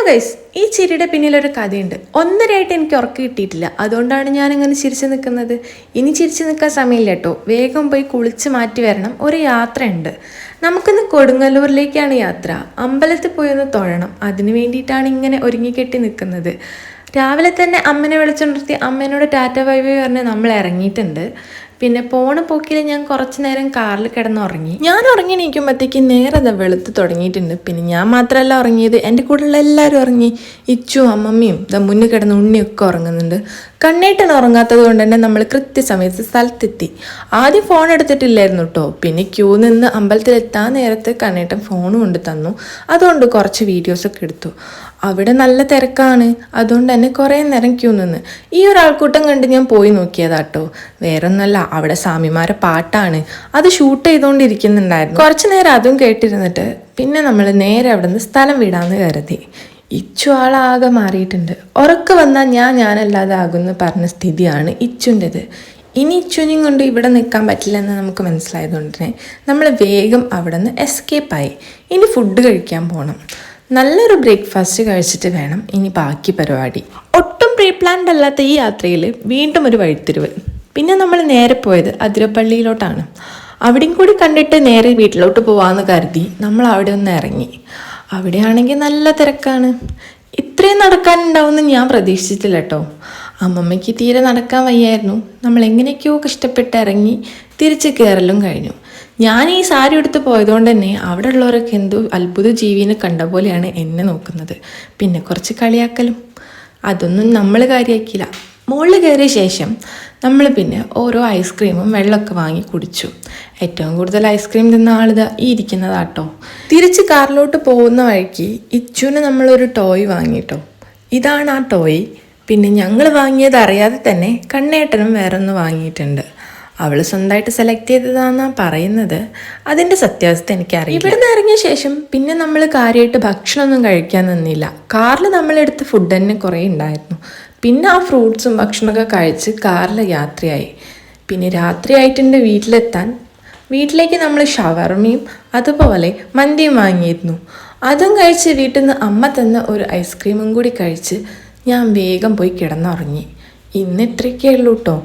Guys, ഈ ചിരിയുടെ പിന്നിലൊരു കഥയുണ്ട്. ഒന്നരയായിട്ട് എനിക്ക് ഉറക്കം കിട്ടിയിട്ടില്ല. അതുകൊണ്ടാണ് ഞാനിങ്ങനെ ചിരിച്ചു നിൽക്കുന്നത്. ഇനി ചിരിച്ചു നിൽക്കാൻ സമയമില്ല കേട്ടോ. വേഗം പോയി കുളിച്ച് മാറ്റി വരണം. ഒരു യാത്രയുണ്ട്. നമുക്കിന്ന് കൊടുങ്ങല്ലൂരിലേക്കാണ് യാത്ര. അമ്പലത്തിൽ പോയി ഒന്ന് തൊഴണം. അതിന് വേണ്ടിയിട്ടാണ് ഇങ്ങനെ ഒരുങ്ങിക്കെട്ടി നിൽക്കുന്നത്. രാവിലെ തന്നെ അമ്മനെ വിളിച്ചുകൊണ്ടിരുത്തി അമ്മേനോട് ടാറ്റ ബൈ ബൈ പറഞ്ഞ് നമ്മൾ ഇറങ്ങിയിട്ടുണ്ട്. പിന്നെ പോണ പോക്കിൽ ഞാൻ കുറച്ച് നേരം കാറിൽ കിടന്നുറങ്ങി. ഞാൻ ഉറങ്ങി എണീക്കുമ്പോഴത്തേക്ക് നേരെ വെളുത്ത് തുടങ്ങിയിട്ടുണ്ട്. പിന്നെ ഞാൻ മാത്രമല്ല ഉറങ്ങിയത്, എൻ്റെ കൂടെയുള്ള എല്ലാവരും ഉറങ്ങി. ഇച്ചും അമ്മമ്മയും മുന്നിൽ കിടന്ന് ഉണ്ണിയൊക്കെ ഉറങ്ങുന്നുണ്ട്. കണ്ണേട്ടൻ ഉറങ്ങാത്തത് കൊണ്ട് തന്നെ നമ്മൾ കൃത്യസമയത്ത് സ്ഥലത്തെത്തി. ആദ്യം ഫോൺ എടുത്തിട്ടില്ലായിരുന്നു കേട്ടോ. പിന്നെ ക്യൂ നിന്ന് അമ്പലത്തിലെത്താൻ നേരത്ത് കണ്ണേട്ടൻ ഫോൺ കൊണ്ട് തന്നു. അതുകൊണ്ട് കുറച്ച് വീഡിയോസൊക്കെ എടുത്തു. അവിടെ നല്ല തിരക്കാണ്. അതുകൊണ്ട് തന്നെ കുറേ നേരം ക്യൂ നിന്ന് ഈ ഒരാൾക്കൂട്ടം കണ്ട് ഞാൻ പോയി നോക്കിയതാട്ടോ. വേറൊന്നല്ല, അവിടെ സ്വാമിമാരെ പാട്ടാണ്. അത് ഷൂട്ട് ചെയ്തുകൊണ്ടിരിക്കുന്നുണ്ടായിരുന്നു. കുറച്ച് നേരം അതും കേട്ടിരുന്നിട്ട് പിന്നെ നമ്മൾ നേരെ അവിടെ നിന്ന് സ്ഥലം വിടാമെന്ന് കരുതി. ഇച്ചു ആളാകെ മാറിയിട്ടുണ്ട്. ഉറക്കം വന്നാൽ ഞാനല്ലാതെ ആകുമെന്ന് പറഞ്ഞ സ്ഥിതിയാണ് ഇച്ചുൻ്റെത്. ഇനി ഇച്ചുവിനെയും കൊണ്ട് ഇവിടെ നിൽക്കാൻ പറ്റില്ലെന്ന് നമുക്ക് മനസ്സിലായതുകൊണ്ട് തന്നെ നമ്മൾ വേഗം അവിടെ നിന്ന് എസ്കേപ്പായി. ഇനി ഫുഡ് കഴിക്കാൻ പോകണം. നല്ലൊരു ബ്രേക്ക്ഫാസ്റ്റ് കഴിച്ചിട്ട് വേണം ഇനി ബാക്കി പരിപാടി. ഒട്ടും പ്രീ പ്ലാൻഡ് അല്ലാത്ത ഈ യാത്രയിൽ വീണ്ടും ഒരു വഴിത്തിരിവ്. പിന്നെ നമ്മൾ നേരെ പോയത് അതിരപ്പള്ളിയിലോട്ടാണ്. അവിടെയും കൂടി കണ്ടിട്ട് നേരെ വീട്ടിലോട്ട് പോവാമെന്ന് കരുതി നമ്മൾ അവിടെ ഒന്ന് ഇറങ്ങി. അവിടെയാണെങ്കിൽ നല്ല തിരക്കാണ്. ഇത്രയും നടക്കാനുണ്ടാവുമെന്ന് ഞാൻ പ്രതീക്ഷിച്ചിട്ടില്ല കേട്ടോ. അമ്മമ്മയ്ക്ക് തീരെ നടക്കാൻ വയ്യായിരുന്നു. നമ്മൾ എങ്ങനെയൊക്കെയോ കഷ്ടപ്പെട്ട് ഇറങ്ങി തിരിച്ച് കയറലും കഴിഞ്ഞു. ഞാൻ ഈ സാരി എടുത്ത് പോയതുകൊണ്ട് തന്നെ അവിടെ ഉള്ളവരൊക്കെ എന്തോ അത്ഭുത ജീവിനെ കണ്ട പോലെയാണ് എന്നെ നോക്കുന്നത്. പിന്നെ കുറച്ച് കളിയാക്കലും. അതൊന്നും നമ്മൾ കാര്യമാക്കിയില്ല. മുകളിൽ കയറിയ ശേഷം നമ്മൾ പിന്നെ ഓരോ ഐസ്ക്രീമും വെള്ളമൊക്കെ വാങ്ങി കുടിച്ചു. ഏറ്റവും കൂടുതൽ ഐസ്ക്രീം തിന്ന ആളിതാ ഈ ഇരിക്കുന്നതാട്ടോ. തിരിച്ച് കാറിലോട്ട് പോകുന്ന വഴിക്ക് ഇച്ചുവിന് നമ്മളൊരു ടോയ് വാങ്ങിട്ടോ. ഇതാണ് ആ ടോയ്. പിന്നെ ഞങ്ങൾ വാങ്ങിയത് അറിയാതെ തന്നെ കണ്ണേട്ടനും വേറൊന്ന് വാങ്ങിയിട്ടുണ്ട്. അവൾ സ്വന്തമായിട്ട് സെലക്ട് ചെയ്തതാണെന്നാണ് പറയുന്നത്. അതിൻ്റെ സത്യാവസ്ഥ എനിക്കറിയില്ല. ഇവിടെ നിന്ന് ഇറങ്ങിയ ശേഷം പിന്നെ നമ്മൾ കാര്യമായിട്ട് ഭക്ഷണമൊന്നും കഴിക്കാൻ നിന്നില്ല. കാറിൽ നമ്മളെടുത്ത് ഫുഡ് തന്നെ കുറേ ഉണ്ടായിരുന്നു. പിന്നെ ആ ഫ്രൂട്ട്സും ഭക്ഷണമൊക്കെ കഴിച്ച് കാറിൽ യാത്രയായി. പിന്നെ രാത്രിയായിട്ടുണ്ട് വീട്ടിലെത്താൻ. വീട്ടിലേക്ക് നമ്മൾ ഷവർമയും അതുപോലെ മന്തിയും വാങ്ങിയിരുന്നു. അതും കഴിച്ച് വീട്ടിൽ നിന്ന് അമ്മ തന്ന ഒരു ഐസ്ക്രീമും കൂടി കഴിച്ച് ഞാൻ വേഗം പോയി കിടന്നുറങ്ങി. ഇന്ന് ഇത്രയൊക്കെ ഉള്ളൂ കേട്ടോ.